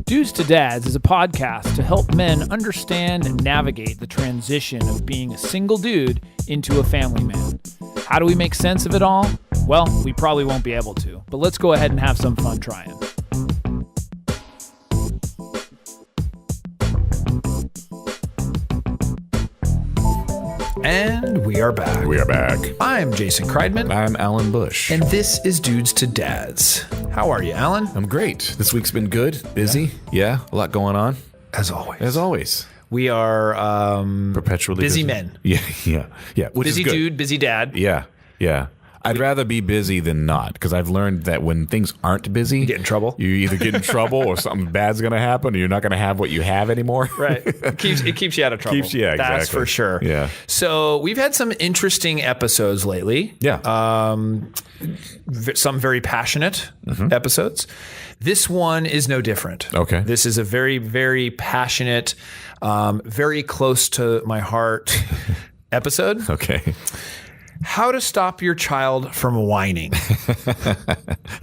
Dudes to Dads is a podcast to help men understand and navigate the transition of being a single dude into a family man. How do we make sense of it all? Well, we probably won't be able to, but let's go ahead and have some fun trying. And we are back. We are back. I'm Jason Kreidman. I'm Alan Bush. And this is Dudes to Dads. How are you, Alan? I'm great. This week's been good. Busy. Yeah. A lot going on. As always. As always. We are Perpetually busy men. Yeah. Which busy is good. dude, busy dad. Yeah. I'd rather be busy than not, because I've learned that when things aren't busy, You get in trouble. You either get in trouble or something bad's going to happen, or you're not going to have what you have anymore. Right. It keeps you out of trouble. Exactly. That's for sure. Yeah. So we've had some interesting episodes lately. Yeah. Some very passionate episodes. This one is no different. Okay. This is a very, very passionate, very close to my heart episode. Okay. How to stop your child from whining.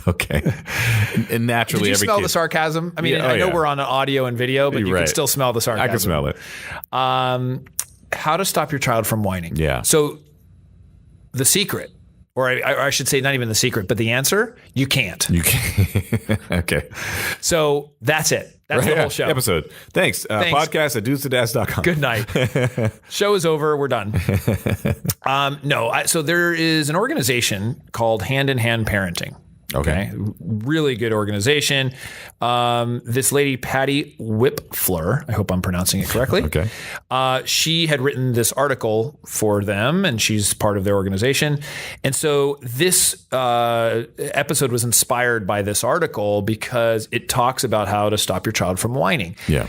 Okay. And naturally, Did you every smell kid, the sarcasm? I mean, Yeah, I know yeah. we're on an audio and video, but You're you can right. still smell the sarcasm. I can smell it. How to stop your child from whining. Yeah. So the secret, or I should say not even the secret, but the answer, you can't. You can. Okay. So that's it. That's the whole show. Episode. Thanks. Podcast at dudestodads.com. Good night. Show is over. We're done. So there is an organization called Hand in Hand Parenting. Okay. Really good organization. This lady, Patty Whipfler, I hope I'm pronouncing it correctly. Okay. She had written this article for them, and she's part of their organization. And so this episode was inspired by this article because it talks about how to stop your child from whining. Yeah.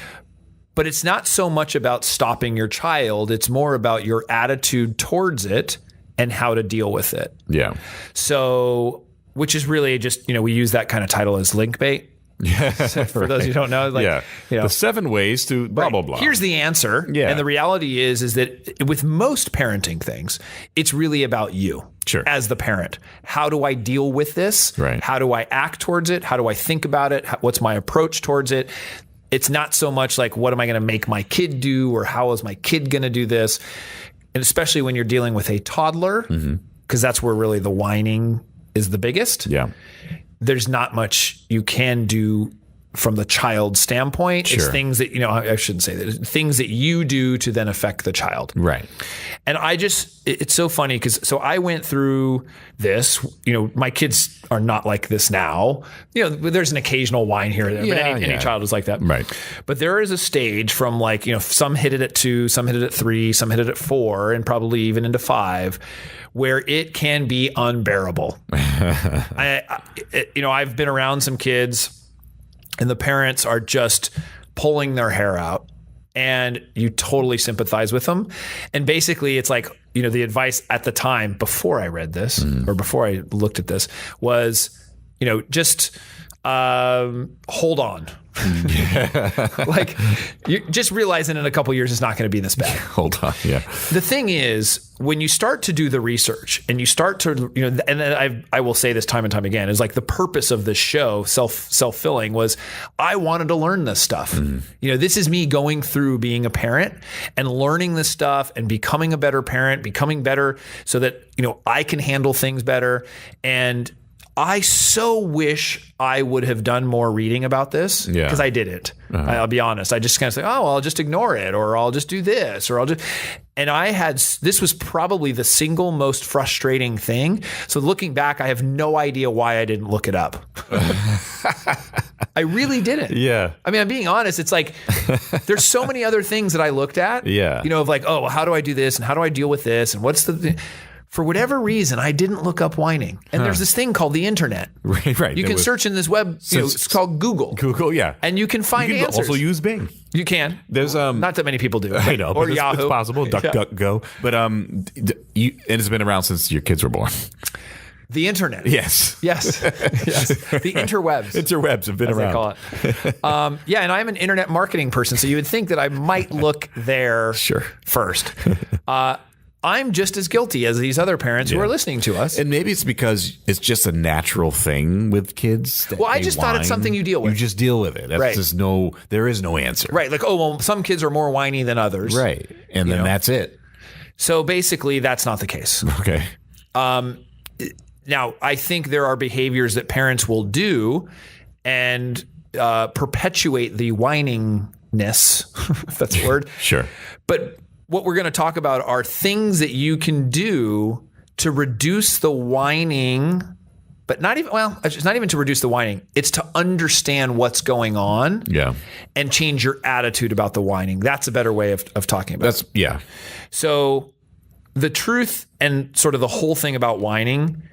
But it's not so much about stopping your child. It's more about your attitude towards it and how to deal with it. Yeah. So, which is really just, we use that kind of title as link bait. Yeah. For those who don't know, the 7 ways to blah, blah, blah. Here's the answer. Yeah. And the reality is that with most parenting things, it's really about you. Sure. As the parent. How do I deal with this? Right. How do I act towards it? How do I think about it? What's my approach towards it? It's not so much like, what am I going to make my kid do, or how is my kid going to do this? And especially when you're dealing with a toddler, because that's where really the whining is the biggest. Yeah. There's not much you can do from the child's standpoint. Sure. It's things that, I shouldn't say that, things that you do to then affect the child. Right. And it's so funny because I went through this, my kids are not like this now. There's an occasional whine here or there, but any child is like that. Right. But there is a stage from some hit it at 2, some hit it at 3, some hit it at 4, and probably even into 5, where it can be unbearable. I've been around some kids and the parents are just pulling their hair out, and you totally sympathize with them. And basically it's like, the advice at the time before I read this or before I looked at this was, just hold on. Like, you just realizing in a couple of years it's not going to be this bad. Hold on. Yeah. The thing is, when you start to do the research and you start to, and then I will say this time and time again, is like the purpose of this show, self-fulfilling, was I wanted to learn this stuff. This is me going through being a parent and learning this stuff and becoming a better parent, becoming better so that, I can handle things better. And I so wish I would have done more reading about this because I didn't. I'll be honest. I just kind of say, I'll just ignore it, or I'll just do this, or and this was probably the single most frustrating thing. So looking back, I have no idea why I didn't look it up. I really didn't. Yeah. I mean, I'm being honest. It's like, there's so many other things that I looked at, of like, how do I do this? And how do I deal with this? And what's for whatever reason, I didn't look up whining. And there's this thing called the internet. Right. You can search in this web, it's called Google. Google, yeah. And you can find answers. You can also use Bing. You can. There's not that many people do. I know, or but Yahoo. it's possible. DuckDuckGo. But and it's been around since your kids were born. The internet. Yes. The interwebs. Interwebs have been around. They call it. And I'm an internet marketing person, so you would think that I might look there first. I'm just as guilty as these other parents who are listening to us. And maybe it's because it's just a natural thing with kids. Well, I just thought it's something you deal with. You just deal with it. That's just there is no answer. Right. Like, oh, well, some kids are more whiny than others. Right. And then that's it. So basically, that's not the case. Okay. Now, I think there are behaviors that parents will do and perpetuate the whiningness, if that's a word. Sure. But what we're going to talk about are things that you can do to reduce the whining, but it's not even to reduce the whining. It's to understand what's going on and change your attitude about the whining. That's a better way of talking about it. So the truth and sort of the whole thing about whining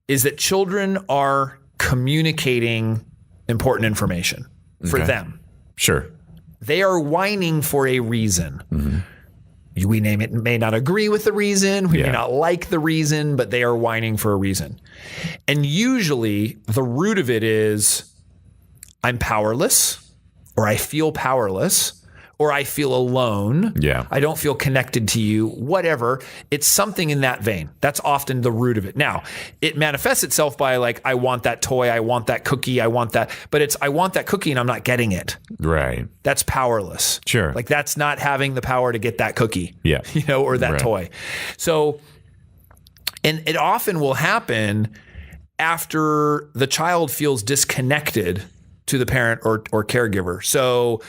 is that children are communicating important information for them. Sure. They are whining for a reason. Mm-hmm. We may not agree with the reason. We may not like the reason, but they are whining for a reason. And usually the root of it is I'm powerless, or I feel powerless, or I feel alone. Yeah. I don't feel connected to you, whatever. It's something in that vein. That's often the root of it. Now, it manifests itself by like, I want that toy, I want that cookie, I want that. But it's, I want that cookie and I'm not getting it. Right. That's powerless. Sure. Like that's not having the power to get that cookie. Yeah. Or that toy. So, and it often will happen after the child feels disconnected to the parent or caregiver. So,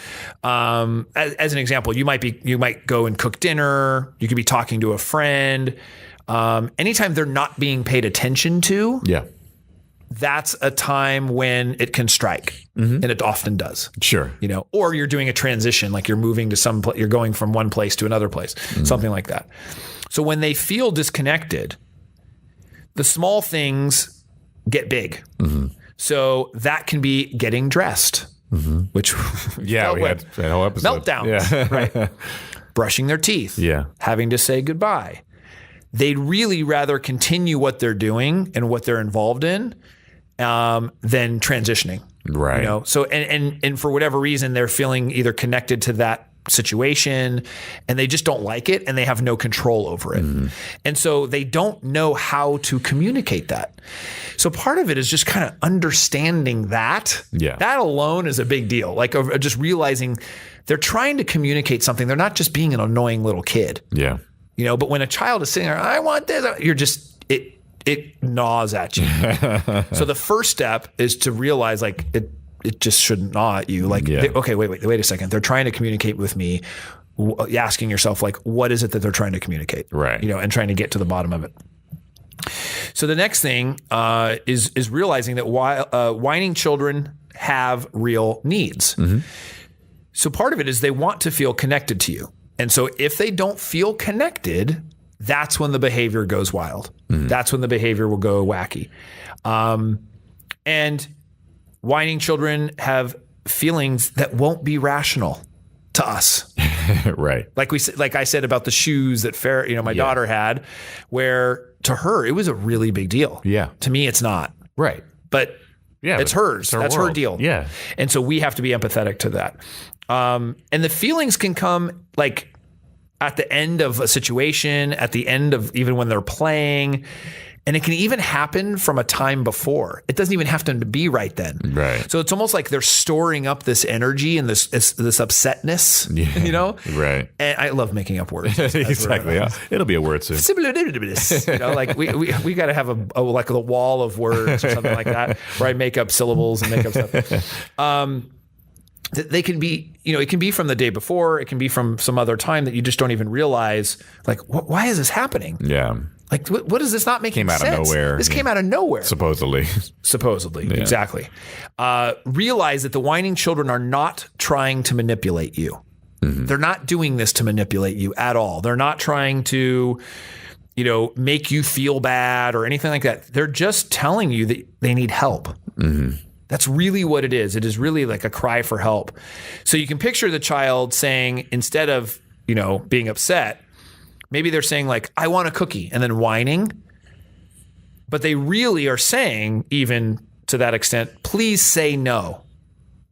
as an example, you might go and cook dinner. You could be talking to a friend. Anytime they're not being paid attention to, that's a time when it can strike, and it often does. Sure. Or you're doing a transition, like you're moving to you're going from one place to another place, something like that. So when they feel disconnected, the small things get big. So that can be getting dressed, which we had that whole episode. Meltdowns, right? Brushing their teeth, having to say goodbye. They'd really rather continue what they're doing and what they're involved in than transitioning. Right. So and for whatever reason, they're feeling either connected to that situation and they just don't like it and they have no control over it. And so they don't know how to communicate that. So part of it is just kind of understanding that. That alone is a big deal. Like just realizing they're trying to communicate something. They're not just being an annoying little kid. But when a child is sitting there, I want this, you're just, it gnaws at you. So the first step is to realize like it just shouldn't gnaw at you. Like, okay, wait a second. They're trying to communicate with me. Asking yourself, like, what is it that they're trying to communicate? Right. And trying to get to the bottom of it. So the next thing is realizing that whining children have real needs. So part of it is they want to feel connected to you. And so if they don't feel connected, that's when the behavior goes wild. That's when the behavior will go wacky. And whining children have feelings that won't be rational to us. Right. Like I said about the shoes that my daughter had, where to her it was a really big deal. To me, it's not. Right. But it's hers. That's her deal. Yeah. And so we have to be empathetic to that. And the feelings can come like at the end of a situation, at the end of even when they're playing. And it can even happen from a time before. It doesn't even have to be right then. Right. So it's almost like they're storing up this energy and this upsetness, Right. And I love making up words. Exactly. Yeah. It'll be a word soon. Like we got to have a like a wall of words or something like that where I make up syllables and make up stuff. They can be, it can be from the day before. It can be from some other time that you just don't even realize, like, why is this happening? Yeah. Like, what is this not making sense? Came out of nowhere. This came out of nowhere. Supposedly, exactly. Realize that the whining children are not trying to manipulate you. They're not doing this to manipulate you at all. They're not trying to, make you feel bad or anything like that. They're just telling you that they need help. That's really what it is. It is really like a cry for help. So you can picture the child saying, instead of, being upset, maybe they're saying like, I want a cookie, and then whining. But they really are saying, even to that extent, please say no.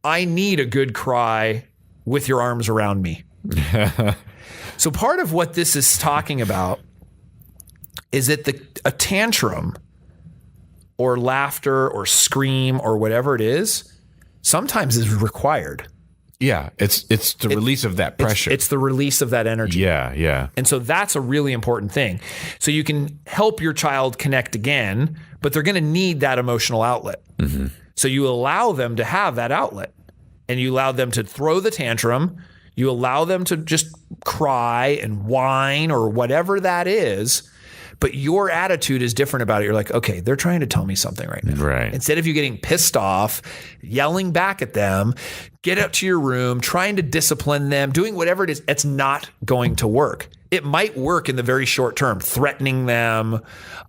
I need a good cry with your arms around me. So part of what this is talking about is that a tantrum or laughter or scream or whatever it is sometimes is required. Yeah, it's the release of that pressure. It's the release of that energy. Yeah. And so that's a really important thing. So you can help your child connect again, but they're going to need that emotional outlet. Mm-hmm. So you allow them to have that outlet, and you allow them to throw the tantrum. You allow them to just cry and whine or whatever that is. But your attitude is different about it. You're like, okay, they're trying to tell me something right now. Right. Instead of you getting pissed off, yelling back at them, get up to your room, trying to discipline them, doing whatever it is, it's not going to work. It might work in the very short term, threatening them,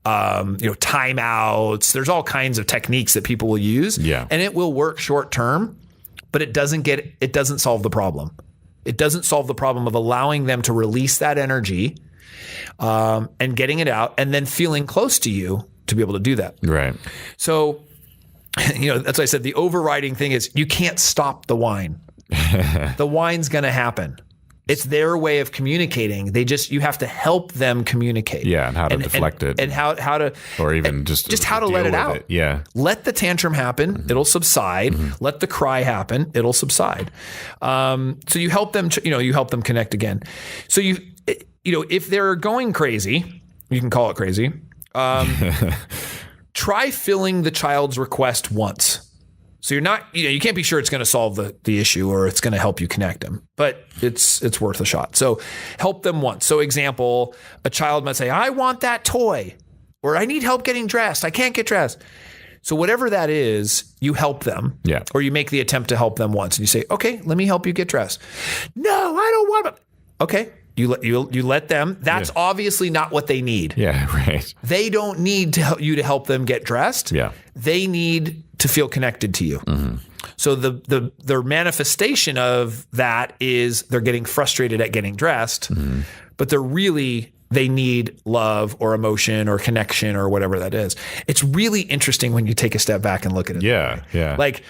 timeouts. There's all kinds of techniques that people will use. Yeah. And it will work short term, but it doesn't solve the problem. It doesn't solve the problem of allowing them to release that energy and getting it out, and then feeling close to you to be able to do that. Right. So, that's why I said the overriding thing is you can't stop the whine. The whine's going to happen. It's their way of communicating. You have to help them communicate. Yeah, and how to deflect it. And how to... Or even just how to let it out. Yeah. Let the tantrum happen. Mm-hmm. It'll subside. Mm-hmm. Let the cry happen. It'll subside. So you help them, you help them connect again. So if they're going crazy, you can call it crazy, try filling the child's request once. So you're not, you can't be sure it's going to solve the issue or it's going to help you connect them, but it's worth a shot. So help them once. So example, a child might say, I want that toy, or I need help getting dressed. I can't get dressed. So whatever that is, you help them. Yeah. Or you make the attempt to help them once and you say, okay, let me help you get dressed. No, I don't want to. Okay. You let them. That's obviously not what they need. Yeah, right. They don't need you to help them get dressed. Yeah. They need to feel connected to you. Mm-hmm. So the manifestation of that is they're getting frustrated at getting dressed, mm-hmm. but they need love or emotion or connection or whatever that is. It's really interesting when you take a step back and look at it. Yeah, yeah. Like,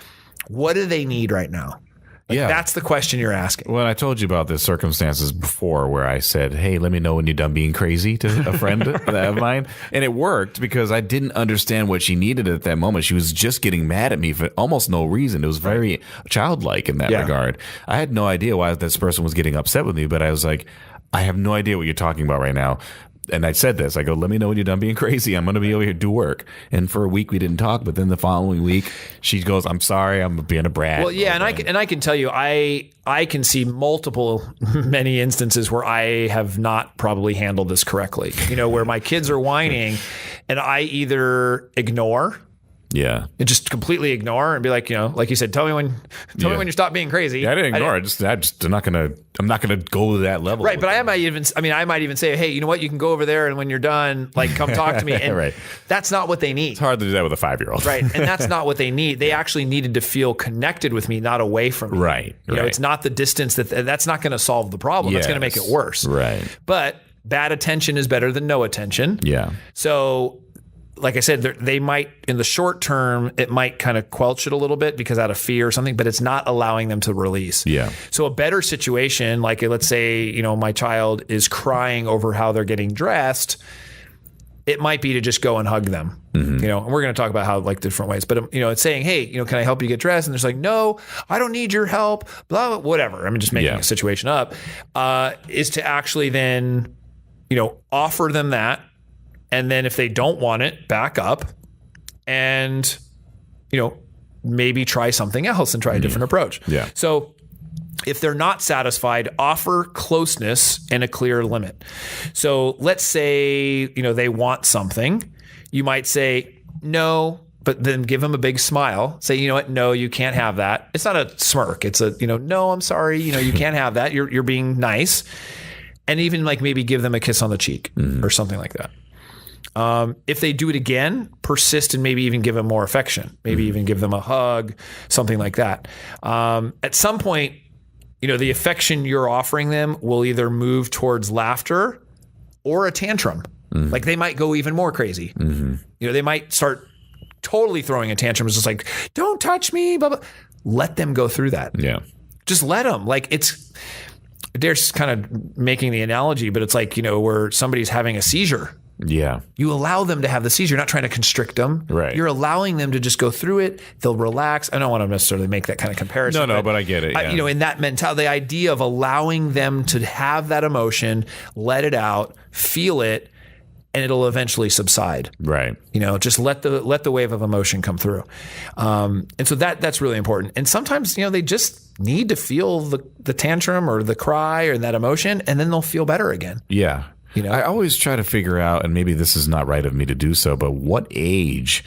what do they need right now? That's the question you're asking. Well, I told you about the circumstances before where I said, hey, let me know when you're done being crazy to a friend of mine. And it worked because I didn't understand what she needed at that moment. She was just getting mad at me for almost no reason. It was very childlike in that regard. I had no idea why this person was getting upset with me, but I was like, I have no idea what you're talking about right now. And I said this, I go, let me know when you're done being crazy. I'm going to be over here to do work. And for a week, we didn't talk. But then the following week, she goes, I'm sorry, I'm being a brat. Well, yeah. And I can tell you, I can see many instances where I have not probably handled this correctly, where my kids are whining and I either ignore. Yeah. And just completely ignore and be like, like you said, tell me when you stop being crazy. Yeah, I didn't ignore it. I'm not gonna go to that level. Right. But I might even say, hey, you know what? You can go over there and when you're done, come talk to me. And right. That's not what they need. It's hard to do that with a 5-year-old. Right. And that's not what they need. They actually needed to feel connected with me, not away from me. Right. It's not the distance that's not going to solve the problem. It's going to make it worse. Right. But bad attention is better than no attention. Yeah. So, like I said, they might, in the short term, it might kind of quelch it a little bit because out of fear or something, but it's not allowing them to release. Yeah. So a better situation, like let's say, my child is crying over how they're getting dressed. It might be to just go and hug them, and we're going to talk about how different ways, but it's saying, hey, can I help you get dressed? And they're like, no, I don't need your help, blah, blah, whatever. I'm just making a situation up, is to actually then, offer them that. And then if they don't want it, back up and, maybe try something else and try a different approach. Yeah. So if they're not satisfied, offer closeness and a clear limit. So let's say, they want something. You might say, no, but then give them a big smile. Say, you know what? No, you can't have that. It's not a smirk. It's a, no, I'm sorry. You can't have that. You're being nice. And even maybe give them a kiss on the cheek or something like that. If they do it again, persist and maybe even give them more affection, maybe even give them a hug, something like that. At some point, the affection you're offering them will either move towards laughter or a tantrum. Like they might go even more crazy. They might start totally throwing a tantrum. It's just like, don't touch me, blah, blah. Let them go through that. Yeah. Just let them. They're kind of making the analogy, but it's where somebody's having a seizure. Yeah. You allow them to have the seizure. You're not trying to constrict them. Right. You're allowing them to just go through it. They'll relax. I don't want to necessarily make that kind of comparison. No, but I get it. Yeah. In that mentality, the idea of allowing them to have that emotion, let it out, feel it, and it'll eventually subside. Right. Just let the wave of emotion come through. And so that's really important. And sometimes, they just need to feel the tantrum or the cry or that emotion, and then they'll feel better again. Yeah. I always try to figure out, and maybe this is not right of me to do so, but what age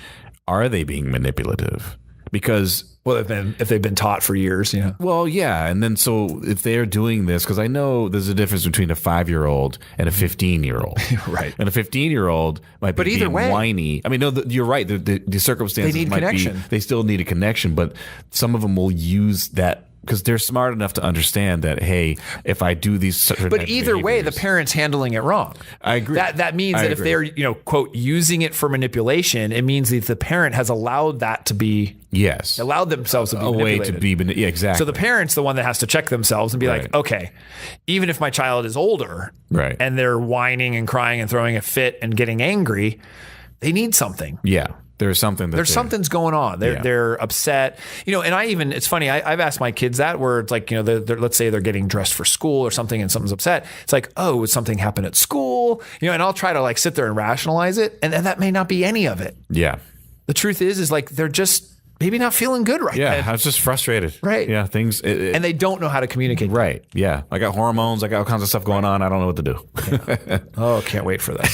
are they being manipulative? Because if they've been taught for years, Well, yeah, and then so if they're doing this, because I know there's a difference between a 5-year-old and a 15-year-old, right? And a 15-year-old might be either being way, whiny. I mean, no, you're right. The circumstances they need might connection. be they still need a connection, but some of them will use that. Because they're smart enough to understand that, hey, if I do these certain but either way, the parent's handling it wrong. I agree. That means that if they're, quote, using it for manipulation, it means that the parent has allowed that to be, allowed themselves to be a manipulated. way to be, exactly. So the parent's the one that has to check themselves and be like, okay, even if my child is older, right, and they're whining and crying and throwing a fit and getting angry, they need something. Yeah. There's something's going on. They're upset, and it's funny. I've asked my kids that where it's like, they're, let's say they're getting dressed for school or something and something's upset. It's like, oh, would something happen at school? And I'll try to like sit there and rationalize it. And that may not be any of it. Yeah. The truth is like, they're just maybe not feeling good right now. Yeah. I was just frustrated. Right. Yeah. And they don't know how to communicate. Right. Yeah. I got hormones. I got all kinds of stuff going on. I don't know what to do. Yeah. Oh, can't wait for that.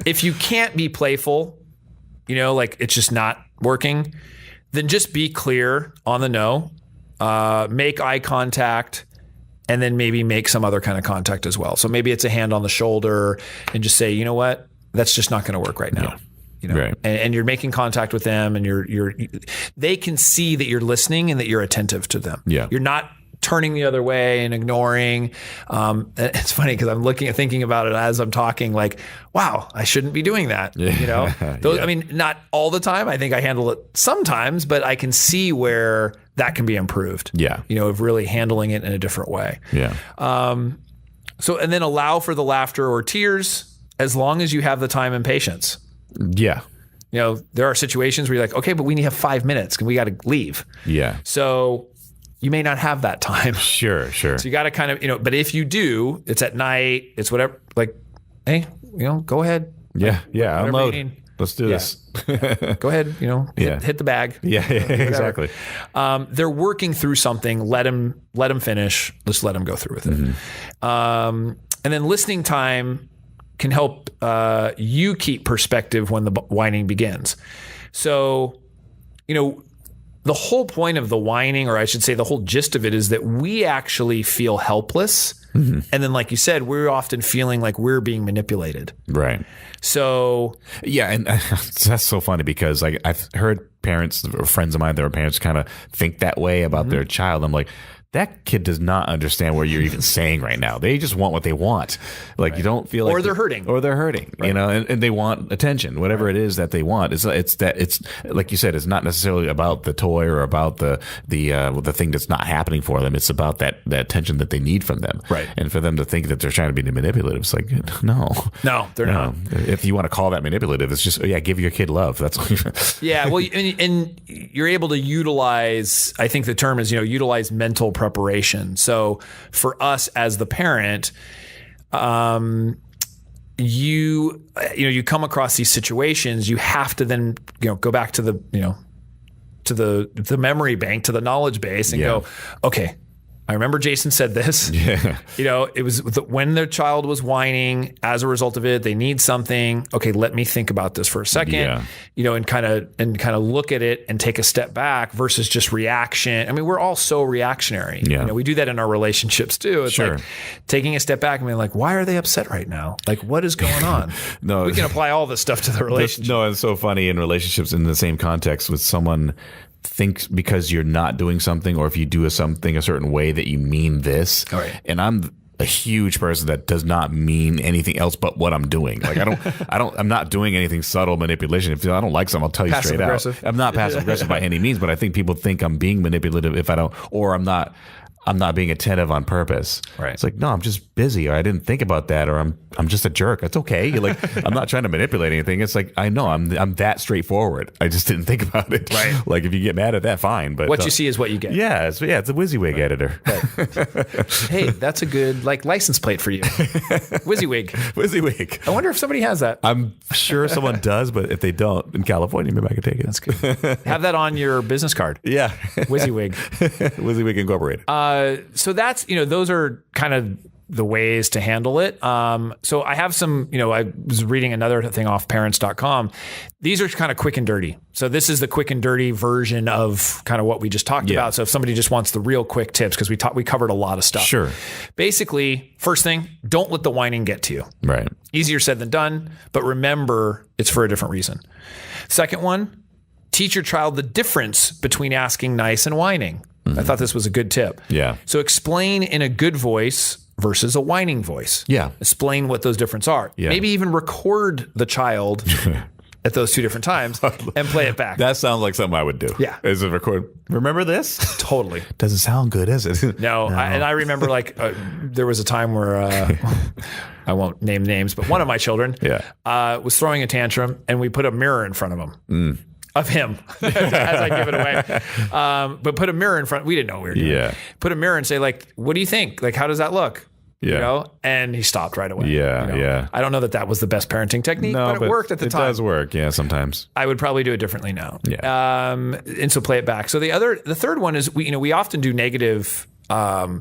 If you can't be playful, like it's just not working, then just be clear on the no, make eye contact, and then maybe make some other kind of contact as well. So maybe it's a hand on the shoulder and just say, you know what, that's just not going to work right now. Yeah. Right. And you're making contact with them, and they can see that you're listening and that you're attentive to them. Yeah. You're not turning the other way and ignoring. It's funny because I'm thinking about it as I'm talking, like, wow, I shouldn't be doing that. I mean, not all the time. I think I handle it sometimes, but I can see where that can be improved. Yeah. Of really handling it in a different way. Yeah. So, and then allow for the laughter or tears as long as you have the time and patience. Yeah. There are situations where you're like, okay, but we need to have 5 minutes and we got to leave. Yeah. So you may not have that time. Sure. So you got to kind of, but if you do, it's at night, it's whatever, like, hey, go ahead. Yeah. Like, yeah. Unload. Let's do this. Go ahead, hit the bag. Yeah, exactly. They're working through something. Let them finish. Just let them go through with it. Mm-hmm. And then listening time can help you keep perspective when the whining begins. So, the whole point of the whining, or I should say the whole gist of it, is that we actually feel helpless. Mm-hmm. And then, like you said, we're often feeling like we're being manipulated. Right. So. Yeah. And that's so funny because I've heard parents or friends of mine that are parents kind of think that way about their child. I'm like, that kid does not understand what you're even saying right now. They just want what they want. Like, you don't feel like... Or they're hurting. Right. And they want attention, whatever it is that they want. It's like you said, it's not necessarily about the toy or about the thing that's not happening for them. It's about that attention that they need from them. Right. And for them to think that they're trying to be manipulative, it's like, no, they're not. If you want to call that manipulative, it's just, give your kid love. That's all. Yeah. Well, and you're able to utilize, I think the term is, utilize mental preparation. So for us as the parent, you come across these situations, you have to then, go back to the memory bank, to the knowledge base and go, okay, I remember Jason said this. Yeah. It was when their child was whining as a result of it, they need something. Okay, let me think about this for a second. Yeah. And kind of look at it and take a step back versus just reaction. I mean, we're all so reactionary. Yeah. We do that in our relationships too. It's like taking a step back and being like, why are they upset right now? Like, what is going on? No, we can apply all this stuff to the relationship. No, it's so funny in relationships in the same context with someone thinks because you're not doing something, or if you do something a certain way, that you mean this. Right. And I'm a huge person that does not mean anything else but what I'm doing. Like I'm not doing anything subtle manipulation. If I don't like something, I'll tell you straight out. I'm not passive aggressive by any means, but I think people think I'm being manipulative if I don't, or I'm not I'm not being attentive on purpose. Right. It's like, no, I'm just busy, or I didn't think about that, or I'm just a jerk. It's okay. You're like, I'm not trying to manipulate anything. It's like, I know I'm that straightforward. I just didn't think about it. Right. Like if you get mad at that, fine. But what you see is what you get. Yeah, it's a WYSIWYG editor. Right. Hey, that's a good license plate for you. WYSIWYG. WYSIWYG. I wonder if somebody has that. I'm sure someone does, but if they don't, in California, maybe I could take it. That's good. Have that on your business card. Yeah. WYSIWYG. WYSIWYG Incorporated. So that's, those are kind of the ways to handle it. So I have some, I was reading another thing off parents.com. These are kind of quick and dirty. So this is the quick and dirty version of kind of what we just talked about. So if somebody just wants the real quick tips, because we covered a lot of stuff. Sure. Basically, first thing, don't let the whining get to you. Right. Easier said than done, but remember it's for a different reason. Second one, teach your child the difference between asking nice and whining. I thought this was a good tip. Yeah. So explain in a good voice versus a whining voice. Yeah. Explain what those differences are. Yeah. Maybe even record the child at those two different times and play it back. That sounds like something I would do. Yeah. Is a record. Remember this? Totally. Doesn't sound good, is it? No. I remember there was a time where I won't name names, but one of my children was throwing a tantrum, and we put a mirror in front of him. Of him as I give it away. But put a mirror in front. We didn't know what we were doing. Yeah. Put a mirror and say, what do you think? How does that look? Yeah. And he stopped right away. Yeah. Yeah. I don't know that was the best parenting technique, but it worked at the time. It does work. Yeah. Sometimes. I would probably do it differently now. Yeah. And so play it back. So the third one is we often do negative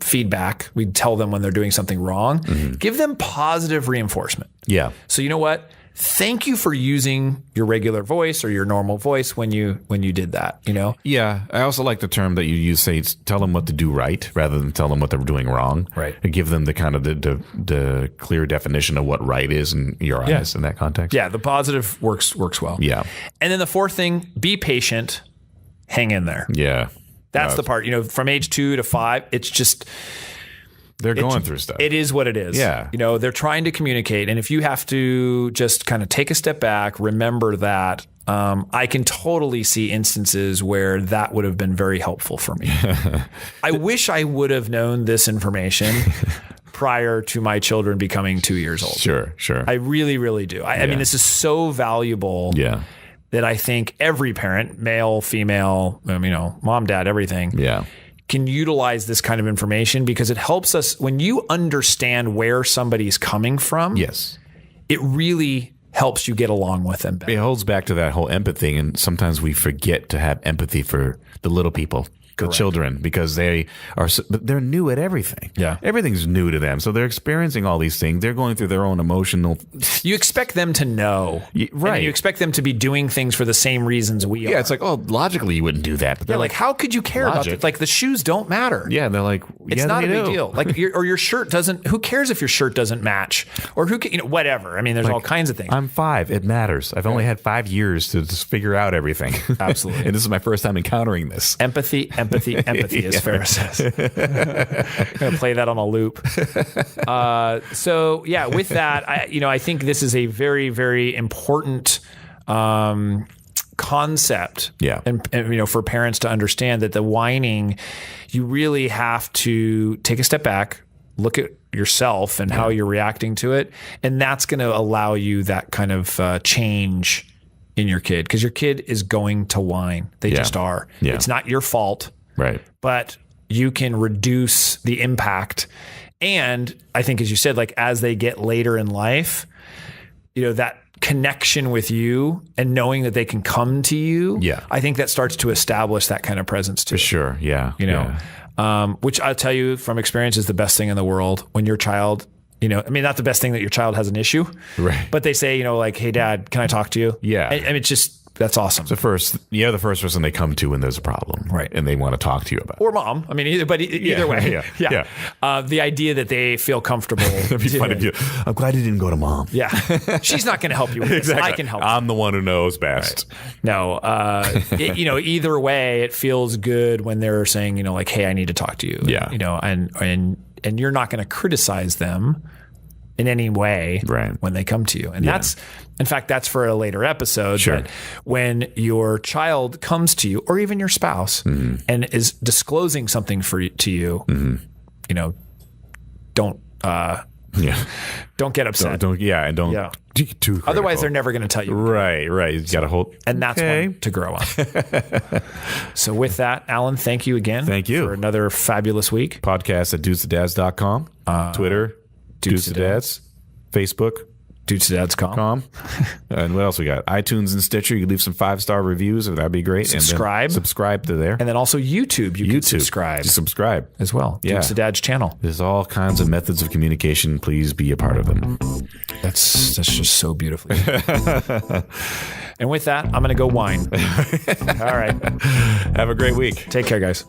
feedback. We tell them when they're doing something wrong. Give them positive reinforcement. Yeah. So you know what? Thank you for using your regular voice or your normal voice when you did that, Yeah. I also like the term that you use, say, tell them what to do right rather than tell them what they're doing wrong. Right. And give them the kind of the clear definition of what right is in your eyes in that context. Yeah. The positive works well. Yeah. And then the fourth thing, be patient, hang in there. Yeah. That's the part, from age 2 to 5, it's just... They're going through stuff. It is what it is. Yeah. They're trying to communicate. And if you have to just kind of take a step back, remember that I can totally see instances where that would have been very helpful for me. I wish I would have known this information prior to my children becoming 2 years old. Sure. I really, really do. I mean, this is so valuable. Yeah. That I think every parent, male, female, mom, dad, everything. Yeah. Can utilize this kind of information because it helps us when you understand where somebody's coming from. Yes. It really helps you get along with them better. It holds back to that whole empathy. And sometimes we forget to have empathy for the little people. The children, because they're new at everything. Yeah. Everything's new to them. So they're experiencing all these things. They're going through their own emotional. You expect them to know. Right. And you expect them to be doing things for the same reasons we are. Yeah. It's like, logically you wouldn't do that. But they're like, how could you care about it? The shoes don't matter. Yeah. And they're like, it's not a big deal. Your shirt doesn't, who cares if your shirt doesn't match or whatever. I mean, there's all kinds of things. I'm 5. It matters. I've only had 5 years to just figure out everying. Absolutely. And this is my first time encountering this. Empathy, as Farrah says. I'm going to play that on a loop. So yeah, with that, I think this is a very, very important concept. Yeah. And for parents to understand that the whining, you really have to take a step back, look at yourself and how you're reacting to it. And that's going to allow you that kind of change in your kid, because your kid is going to whine. They just are. Yeah. It's not your fault. Right. But you can reduce the impact. And I think, as you said, as they get later in life, that connection with you and knowing that they can come to you. Yeah. I think that starts to establish that kind of presence too. For sure. Yeah. Which I'll tell you from experience is the best thing in the world when your child, not the best thing that your child has an issue, right? But they say, hey, Dad, can I talk to you? Yeah. And it's just, that's awesome. The first person they come to when there's a problem, right? And they want to talk to you about it. Or mom. I mean, either way. Yeah. The idea that they feel comfortable. That'd be funny if you. I'm glad you didn't go to mom. Yeah, she's not going to help you with this. Exactly. I can help. I'm the one who knows best. Right. No, either way, it feels good when they're saying, hey, I need to talk to you. Yeah. And you're not going to criticize them. in any way Right. when they come to you. And that's, in fact, that's for a later episode. Sure. But when your child comes to you, or even your spouse, and is disclosing something to you, you know, don't get upset. Don't and don't get too critical. Otherwise, they're never going to tell you. Right. You got to hold. And that's one to grow on. So with that, Alan, thank you again. Thank you. For another fabulous week. Podcast at dudesadads.com. Twitter, Dudesadads. Facebook, Dudesadads.com. And what else we got? iTunes and Stitcher. You can leave some 5-star reviews. That'd be great. Subscribe. And then subscribe to there. And then also YouTube. You can subscribe. Subscribe. As well. Yeah. Dudesadads channel. There's all kinds of methods of communication. Please be a part of them. That's just so beautifully. And with that, I'm going to go whine. All right. Have a great week. Take care, guys.